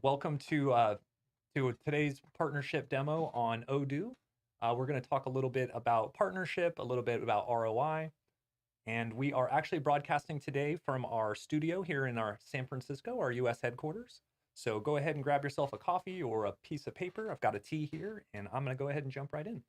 Welcome to today's partnership demo on Odoo. We're going to talk a little bit about partnership, a little bit about ROI, and we are actually broadcasting today from our studio here in our San Francisco, our US headquarters. So go ahead and grab yourself a coffee or a piece of paper. I've got a tea here, and I'm going to go ahead and jump right in.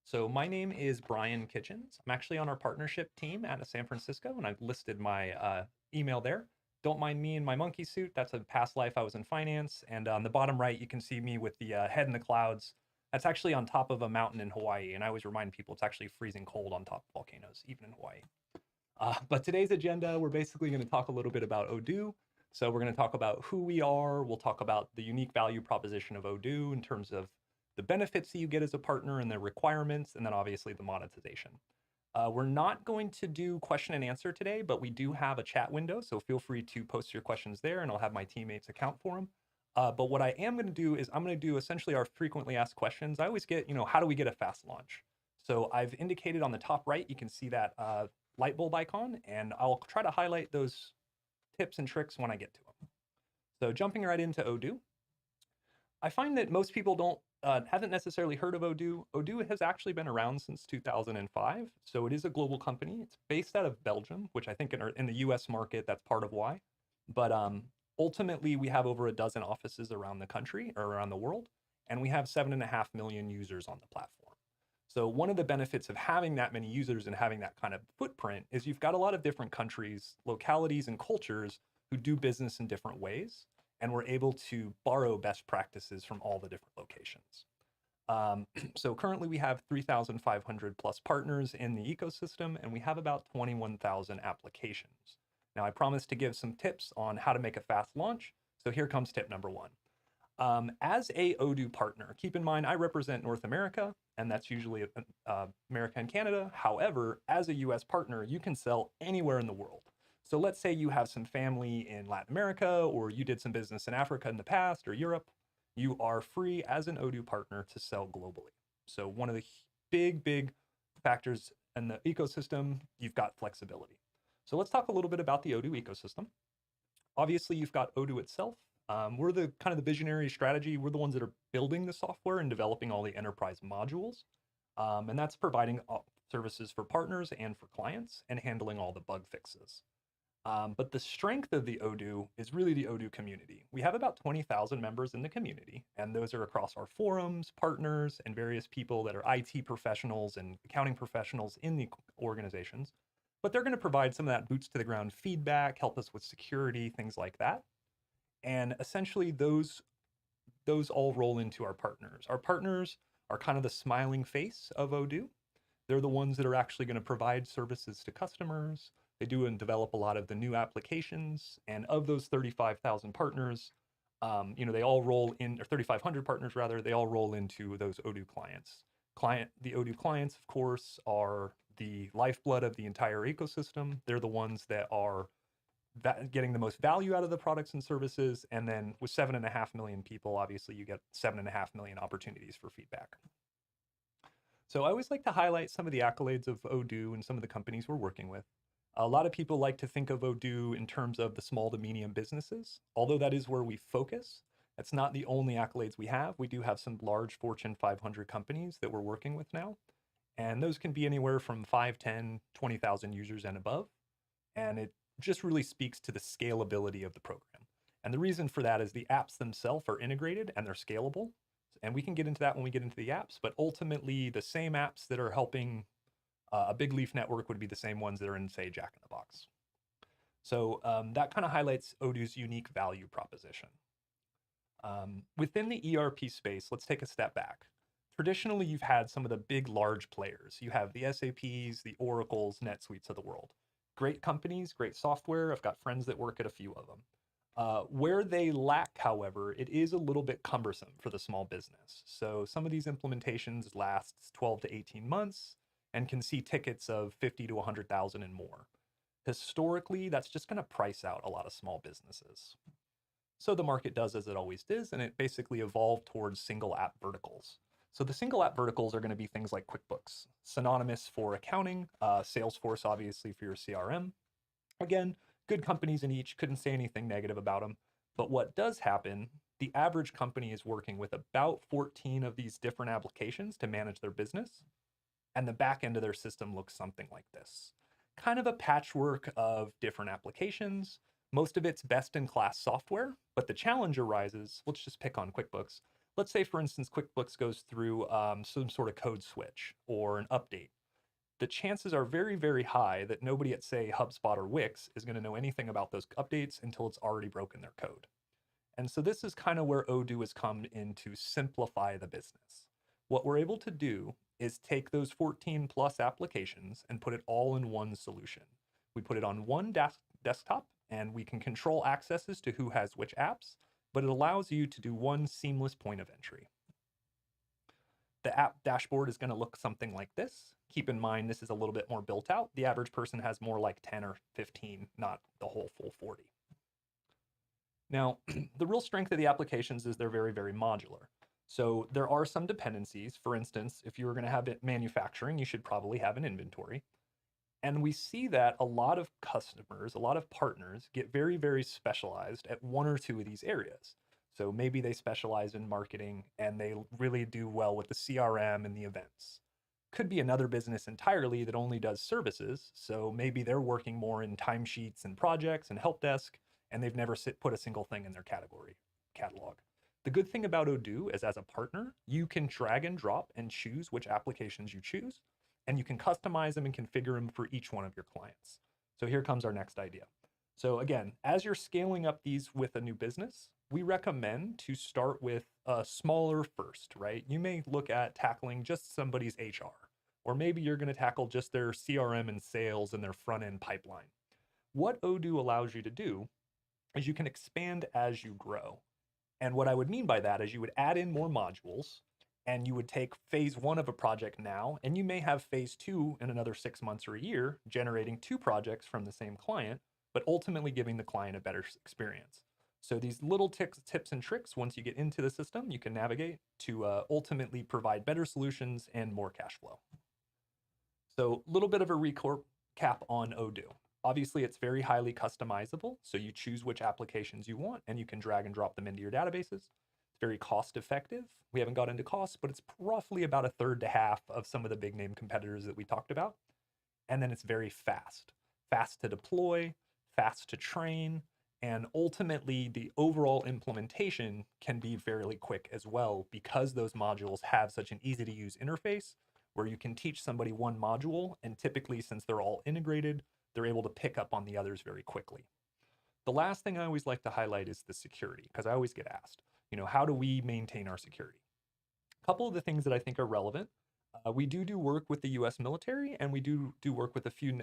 So my name is Brian Kitchens. I'm actually on our partnership team out of San Francisco, and I've listed my email there. Don't mind me in my monkey suit. That's a past life I was in finance. And on the bottom right, you can see me with the head in the clouds. That's actually on top of a mountain in Hawaii. And I always remind people it's actually freezing cold on top of volcanoes, even in Hawaii. But today's agenda, we're basically going to talk a little bit about Odoo. So we're going to talk about who we are. We'll talk about the unique value proposition of Odoo in terms of the benefits that you get as a partner and the requirements, and then obviously the monetization. We're not going to do question and answer today, but we do have a chat window, so feel free to post your questions there and I'll have my teammates account for them. But what I am going to do is I'm going to do essentially our frequently asked questions. I always get, how do we get a fast launch? So I've indicated on the top right, you can see that light bulb icon, and I'll try to highlight those tips and tricks when I get to them. So jumping right into Odoo, I find that most people haven't necessarily heard of Odoo. Odoo has actually been around since 2005, so it is a global company. It's based out of Belgium, which I think in the US market, that's part of why. But ultimately, we have over a dozen offices around the country or around the world, and we have 7.5 million users on the platform. So one of the benefits of having that many users and having that kind of footprint is you've got a lot of different countries, localities, and cultures who do business in different ways, and we're able to borrow best practices from all the different locations. So currently we have 3,500 plus partners in the ecosystem, and we have about 21,000 applications. Now I promised to give some tips on how to make a fast launch. So here comes tip number one. As a Odoo partner, keep in mind I represent North America, and that's usually America and Canada. However, as a US partner, you can sell anywhere in the world. So let's say you have some family in Latin America, or you did some business in Africa in the past, or Europe. You are free as an Odoo partner to sell globally. So one of the big factors in the ecosystem, you've got flexibility. So let's talk a little bit about the Odoo ecosystem. Obviously, you've got Odoo itself. We're the kind of the visionary strategy. We're the ones that are building the software and developing all the enterprise modules. And that's providing services for partners and for clients and handling all the bug fixes. But the strength of the Odoo is really the Odoo community. We have about 20,000 members in the community, and those are across our forums, partners, and various people that are IT professionals and accounting professionals in the organizations. But they're going to provide some of that boots to the ground feedback, help us with security, things like that. And essentially those all roll into our partners. Our partners are kind of the smiling face of Odoo. They're the ones that are actually going to provide services to customers. They do and develop a lot of the new applications. And of those 35,000 partners, they all roll in, or 3,500 partners rather, they all roll into those Odoo clients. The Odoo clients, of course, are the lifeblood of the entire ecosystem. They're the ones that are getting the most value out of the products and services. And then with 7.5 million people, obviously you get 7.5 million opportunities for feedback. So I always like to highlight some of the accolades of Odoo and some of the companies we're working with. A lot of people like to think of Odoo in terms of the small to medium businesses, although that is where we focus. That's not the only accolades we have. We do have some large Fortune 500 companies that we're working with now, and those can be anywhere from 5, 10, 20,000 users and above. And it just really speaks to the scalability of the program. And the reason for that is the apps themselves are integrated and they're scalable. And we can get into that when we get into the apps, but ultimately the same apps that are helping a big leaf network would be the same ones that are in, say, Jack in the Box. So that kind of highlights Odoo's unique value proposition. Within the ERP space, let's take a step back. Traditionally, you've had some of the big, large players. You have the SAPs, the Oracles, NetSuites of the world. Great companies, great software. I've got friends that work at a few of them. Where they lack, however, it is a little bit cumbersome for the small business. So some of these implementations last 12 to 18 months and can see tickets of 50 to 100,000 and more. Historically, that's just going to price out a lot of small businesses. So the market does as it always does, and it basically evolved towards single app verticals. So the single app verticals are going to be things like QuickBooks, synonymous for accounting, Salesforce, obviously, for your CRM. Again, good companies in each, couldn't say anything negative about them. But what does happen the average company is working with about 14 of these different applications to manage their business. And the back end of their system looks something like this. Kind of a patchwork of different applications. Most of it's best in class software, but the challenge arises. Let's just pick on QuickBooks. Let's say, for instance, QuickBooks goes through some sort of code switch or an update. The chances are very, very high that nobody at, say, HubSpot or Wix is going to know anything about those updates until it's already broken their code. And so this is kind of where Odoo has come in to simplify the business. What we're able to do is take those 14 plus applications and put it all in one solution. We put it on one desktop and we can control accesses to who has which apps, but it allows you to do one seamless point of entry. The app dashboard is going to look something like this. Keep in mind, this is a little bit more built out. The average person has more like 10 or 15, not the whole full 40. Now, the real strength of the applications is they're very, very modular. So there are some dependencies. For instance, if you were going to have it manufacturing, you should probably have an inventory. And we see that a lot of customers, a lot of partners get very, very specialized at one or two of these areas. So maybe they specialize in marketing and they really do well with the CRM and the events. Could be another business entirely that only does services. So maybe they're working more in timesheets and projects and help desk, and they've never put a single thing in their catalog. The good thing about Odoo is as a partner, you can drag and drop and choose which applications you choose, and you can customize them and configure them for each one of your clients. So here comes our next idea. So again, as you're scaling up these with a new business, we recommend to start with a smaller first, right? You may look at tackling just somebody's HR, or maybe you're going to tackle just their CRM and sales and their front end pipeline. What Odoo allows you to do is you can expand as you grow. And what I would mean by that is you would add in more modules and you would take phase one of a project now, and you may have phase two in another 6 months or a year, generating 2 projects from the same client, but ultimately giving the client a better experience. So these little tips and tricks, once you get into the system, you can navigate to ultimately provide better solutions and more cash flow. So a little bit of a recap on Odoo. Obviously, it's very highly customizable, so you choose which applications you want, and you can drag and drop them into your databases. It's very cost effective. We haven't got into costs, but it's roughly about a third to half of some of the big name competitors that we talked about. And then it's very fast. Fast to deploy, fast to train, and ultimately the overall implementation can be fairly quick as well because those modules have such an easy to use interface where you can teach somebody one module, and typically since they're all integrated, they're able to pick up on the others very quickly. The last thing I always like to highlight is the security, because I always get asked, how do we maintain our security? A couple of the things that I think are relevant. We do work with the US military, and we do work with a few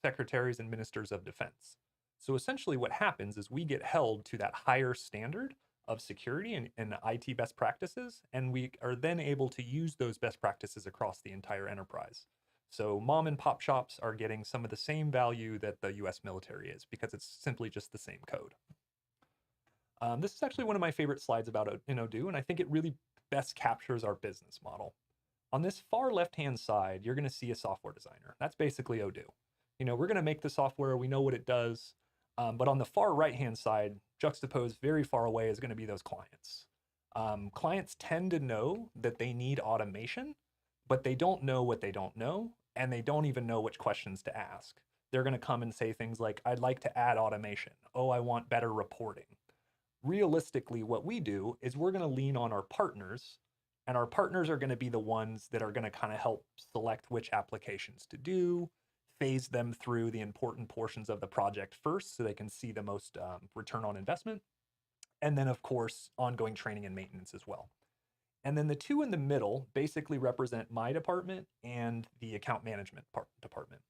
secretaries and ministers of defense. So essentially what happens is we get held to that higher standard of security and IT best practices, and we are then able to use those best practices across the entire enterprise. So mom and pop shops are getting some of the same value that the US military is because it's simply just the same code. This is actually one of my favorite slides about in Odoo, and I think it really best captures our business model. On this far left-hand side, you're going to see a software designer. That's basically Odoo. We're going to make the software, we know what it does, but on the far right-hand side, juxtaposed very far away is going to be those clients. Clients tend to know that they need automation, but they don't know what they don't know, and they don't even know which questions to ask. They're going to come and say things like, I'd like to add automation. Oh, I want better reporting. Realistically, what we do is we're going to lean on our partners, and our partners are going to be the ones that are going to kind of help select which applications to do, phase them through the important portions of the project first so they can see the most return on investment, and then, of course, ongoing training and maintenance as well. And then the two in the middle basically represent my department and the account management department.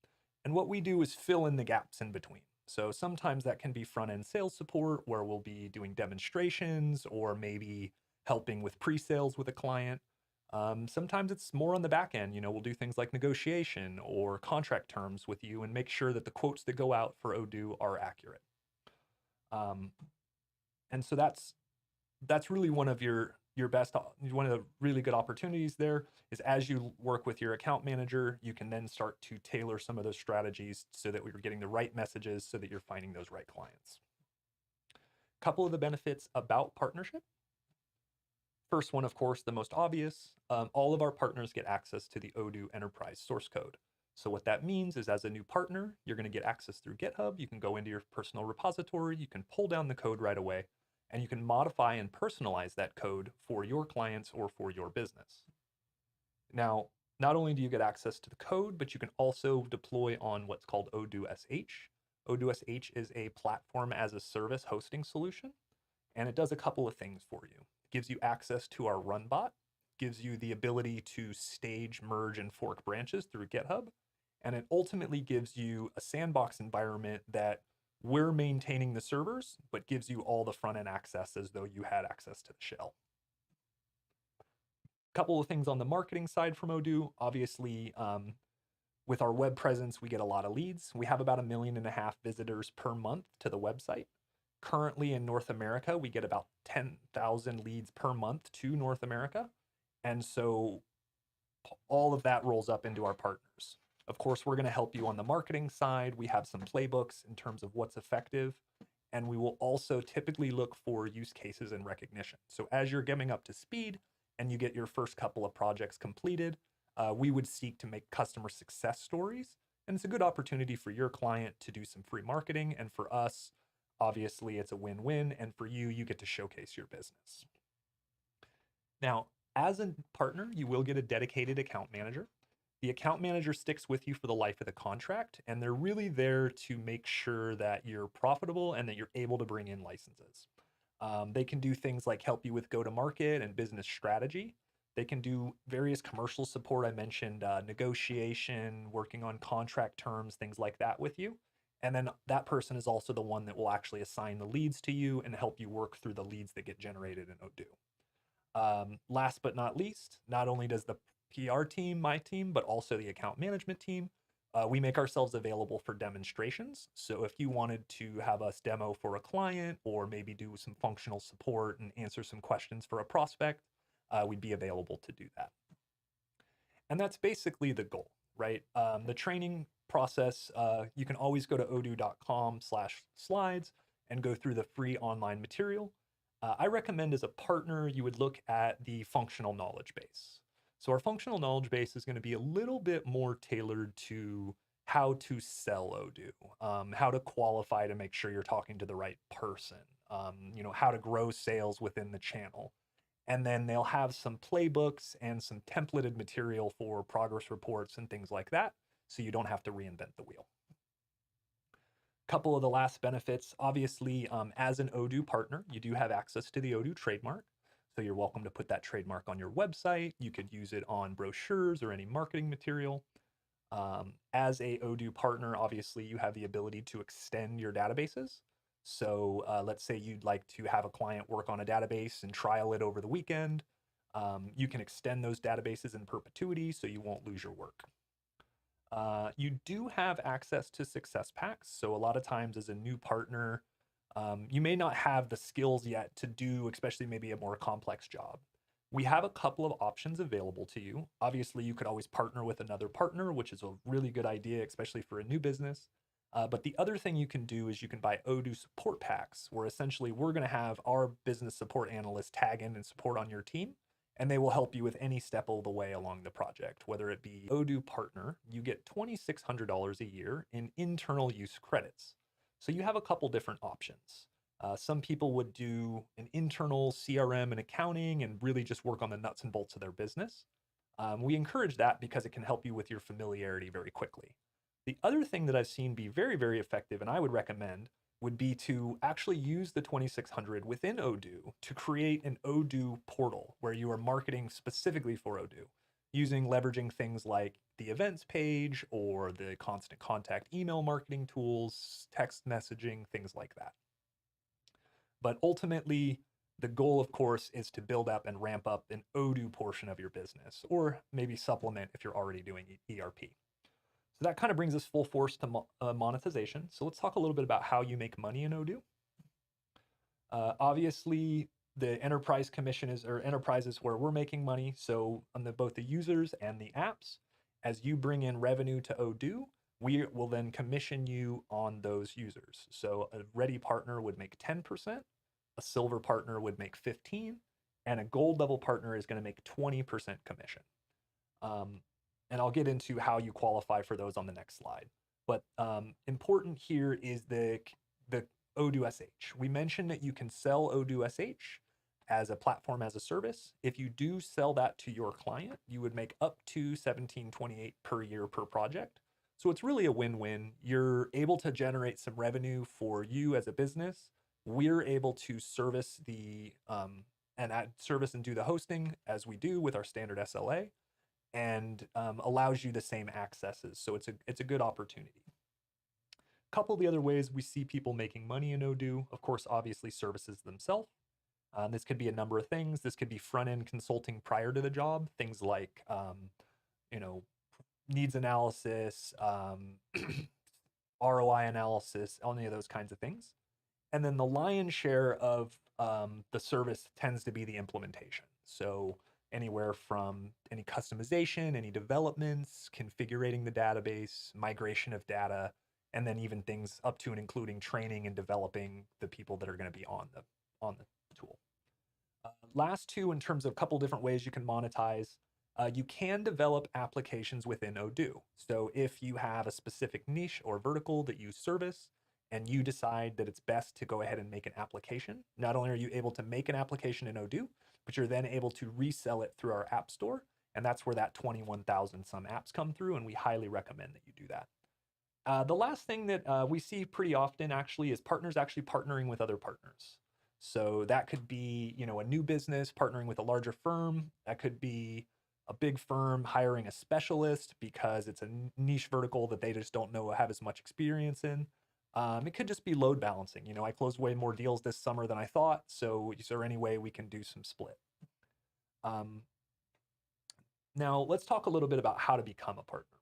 And what we do is fill in the gaps in between. So sometimes that can be front-end sales support where we'll be doing demonstrations or maybe helping with pre-sales with a client. Sometimes it's more on the back end. We'll do things like negotiation or contract terms with you and make sure that the quotes that go out for Odoo are accurate. And so that's really one of one of the really good opportunities there is as you work with your account manager, you can then start to tailor some of those strategies so that we're getting the right messages so that you're finding those right clients. couple of the benefits about partnership. First one, of course, the most obvious, all of our partners get access to the Odoo enterprise source code. So what that means is as a new partner, you're going to get access through GitHub. You can go into your personal repository, you can pull down the code right away, and you can modify and personalize that code for your clients or for your business. Now, not only do you get access to the code, but you can also deploy on what's called Odoo SH. Odoo SH is a platform as a service hosting solution, and it does a couple of things for you. It gives you access to our run bot, gives you the ability to stage, merge, and fork branches through GitHub, and it ultimately gives you a sandbox environment that we're maintaining the servers, but gives you all the front end access as though you had access to the shell. Couple of things on the marketing side from Odoo. Obviously, with our web presence, we get a lot of leads. We have about 1.5 million visitors per month to the website. Currently in North America, we get about 10,000 leads per month to North America. And so all of that rolls up into our partners. Of course, we're going to help you on the marketing side. We have some playbooks in terms of what's effective. And we will also typically look for use cases and recognition. So as you're getting up to speed and you get your first couple of projects completed, we would seek to make customer success stories. And it's a good opportunity for your client to do some free marketing. And for us, obviously, it's a win-win. And for you, you get to showcase your business. Now, as a partner, you will get a dedicated account manager. The account manager sticks with you for the life of the contract, and they're really there to make sure that you're profitable and that you're able to bring in licenses. They can do things like help you with go-to-market and business strategy. They can do various commercial support. I mentioned negotiation, working on contract terms, things like that with you. And then that person is also the one that will actually assign the leads to you and help you work through the leads that get generated in Odoo. Last but not least, not only does the PR team, my team, but also the account management team, we make ourselves available for demonstrations. So if you wanted to have us demo for a client or maybe do some functional support and answer some questions for a prospect, we'd be available to do that. And that's basically the goal, right? The training process, you can always go to odoo.com/slides and go through the free online material. I recommend as a partner, you would look at the functional knowledge base. So our functional knowledge base is going to be a little bit more tailored to how to sell Odoo, how to qualify to make sure you're talking to the right person, how to grow sales within the channel. And then they'll have some playbooks and some templated material for progress reports and things like that, so you don't have to reinvent the wheel. Couple of the last benefits, obviously, as an Odoo partner, you do have access to the Odoo trademark. So you're welcome to put that trademark on your website. You could use it on brochures or any marketing material. As a Odoo partner, obviously, you have the ability to extend your databases. So let's say you'd like to have a client work on a database and trial it over the weekend. You can extend those databases in perpetuity so you won't lose your work. You do have access to success packs. So a lot of times as a new partner, you may not have the skills yet to do, especially maybe a more complex job. We have a couple of options available to you. Obviously, you could always partner with another partner, which is a really good idea, especially for a new business. But the other thing you can do is you can buy Odoo support packs, where essentially we're going to have our business support analyst tag in and support on your team, and they will help you with any step of the way along the project. Whether it be Odoo Partner, you get $2,600 a year in internal use credits. So you have a couple different options. Some people would do an internal CRM and accounting and really just work on the nuts and bolts of their business. We encourage that because it can help you with your familiarity very quickly. The other thing that I've seen be very, very effective, and I would recommend, would be to actually use the 2600 within Odoo to create an Odoo portal where you are marketing specifically for Odoo, leveraging things like the events page or the constant contact email marketing tools, text messaging, things like that. But ultimately, the goal, of course, is to build up and ramp up an Odoo portion of your business, or maybe supplement if you're already doing ERP. So that kind of brings us full force to monetization. So let's talk a little bit about how you make money in Odoo. Obviously, the enterprise commission enterprise is where we're making money. So on both the users and the apps, as you bring in revenue to Odoo, we will then commission you on those users. So a ready partner would make 10%. a silver partner would make 15, and a gold level partner is going to make 20% commission. Um, and I'll get into how you qualify for those on the next slide. But important here is the Odoo SH. We mentioned that you can sell Odoo SH as a platform as a service. If you do sell that to your client, you would make up to $17.28 per year per project. So it's really a win-win. You're able to generate some revenue for you as a business. We're able to service and add service and do the hosting as we do with our standard SLA, and allows you the same accesses. So it's a good opportunity. A couple of the other ways we see people making money in Odoo, of course, obviously services themselves. This could be a number of things. This could be front-end consulting prior to the job, things like you know, needs analysis, ROI analysis, any of those kinds of things. And then the lion's share of the service tends to be the implementation. So anywhere from any customization, any developments, configuring the database, migration of data, and then even things up to and including training and developing the people that are going to be on the tool. Last two, in terms of a couple different ways you can monetize, you can develop applications within Odoo. So if you have a specific niche or vertical that you service, and you decide that it's best to go ahead and make an application, not only are you able to make an application in Odoo, but you're then able to resell it through our app store. And that's where that 21,000 some apps come through, and we highly recommend that you do that. The last thing that we see pretty often actually is partners actually partnering with other partners. So that could be, a new business partnering with a larger firm. That could be a big firm hiring a specialist because it's a niche vertical that they just don't have as much experience in. It could just be load balancing. I closed way more deals this summer than I thought. So is there any way we can do some split? Now let's talk a little bit about how to become a partner.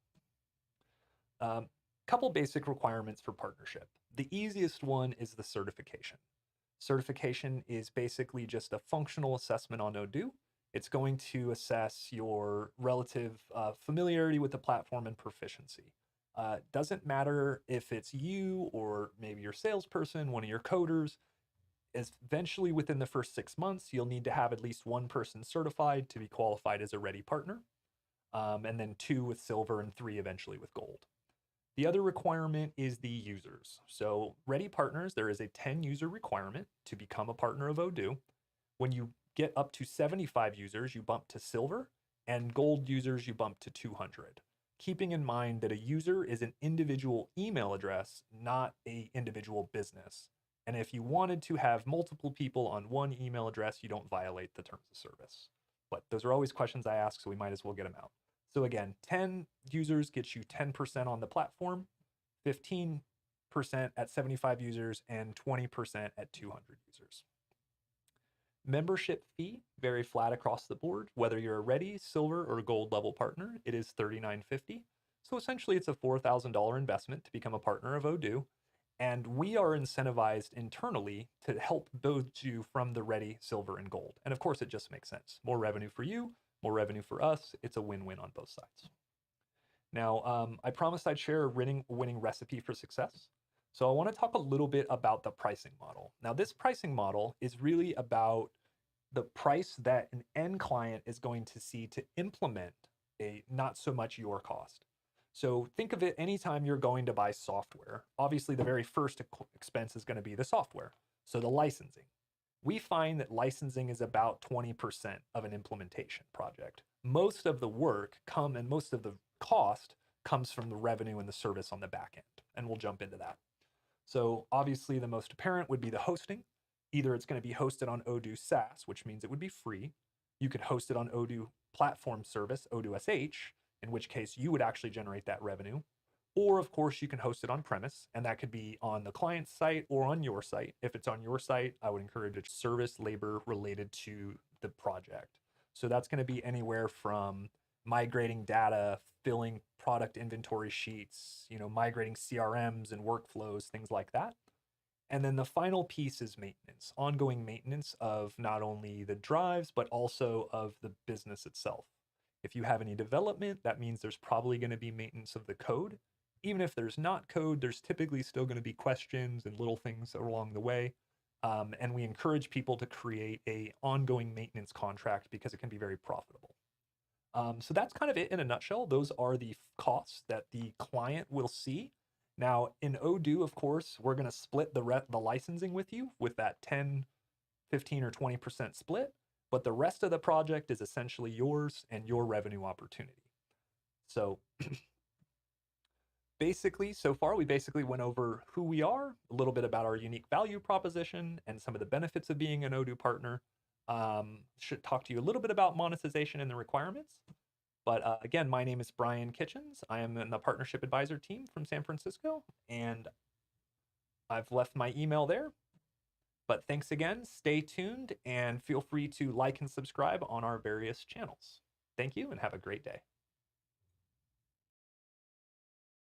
Couple basic requirements for partnership. The easiest one is the certification. Certification is basically just a functional assessment on Odoo. It's going to assess your relative familiarity with the platform and proficiency. Doesn't matter if it's you or maybe your salesperson, one of your coders. Eventually, within the first 6 months, you'll need to have at least one person certified to be qualified as a ready partner, and then 2 with silver and 3 eventually with gold. The other requirement is the users. So ready partners, there is a 10 user requirement to become a partner of Odoo. When you get up to 75 users, you bump to silver, and gold users, you bump to 200. Keeping in mind that a user is an individual email address, not an individual business. And if you wanted to have multiple people on one email address, you don't violate the terms of service. But those are always questions I ask, so we might as well get them out. So again, 10 users gets you 10% on the platform, 15% at 75 users, and 20% at 200 users. Membership fee, very flat across the board. Whether you're a ready, silver, or gold level partner, it is $39.50. So essentially it's a $4,000 investment to become a partner of Odoo. And we are incentivized internally to help build you from the ready, silver, and gold. And of course, it just makes sense. More revenue for you, more revenue for us. It's a win-win on both sides. Now, I promised I'd share a winning recipe for success. So I want to talk a little bit about the pricing model. Now, this pricing model is really about the price that an end client is going to see to implement not so much your cost. So think of it anytime you're going to buy software. Obviously, the very first expense is going to be the software. So the licensing. We find that licensing is about 20% of an implementation project. Most of the work and most of the cost comes from the revenue and the service on the back end. And we'll jump into that. So obviously the most apparent would be the hosting. Either it's going to be hosted on Odoo SaaS, which means it would be free. You could host it on Odoo Platform Service, Odoo SH, in which case you would actually generate that revenue. Or of course you can host it on premise, and that could be on the client's site or on your site. If it's on your site, I would encourage a service labor related to the project. So that's going to be anywhere from migrating data, filling product inventory sheets, migrating CRMs and workflows, things like that. And then the final piece is maintenance, ongoing maintenance of not only the drives, but also of the business itself. If you have any development, that means there's probably going to be maintenance of the code. Even if there's not code, there's typically still going to be questions and little things along the way. And we encourage people to create a ongoing maintenance contract because it can be very profitable. So that's kind of it in a nutshell. Those are the costs that the client will see. Now in Odoo, of course, we're going to split the licensing with you with that 10, 15, or 20% split, but the rest of the project is essentially yours and your revenue opportunity. So basically, so far, we basically went over who we are, a little bit about our unique value proposition, and some of the benefits of being an Odoo partner. Should talk to you a little bit about monetization and the requirements. But again, my name is Brian Kitchens. I am in the partnership advisor team from San Francisco, and I've left my email there. But thanks again, stay tuned, and feel free to like and subscribe on our various channels. Thank you, and have a great day.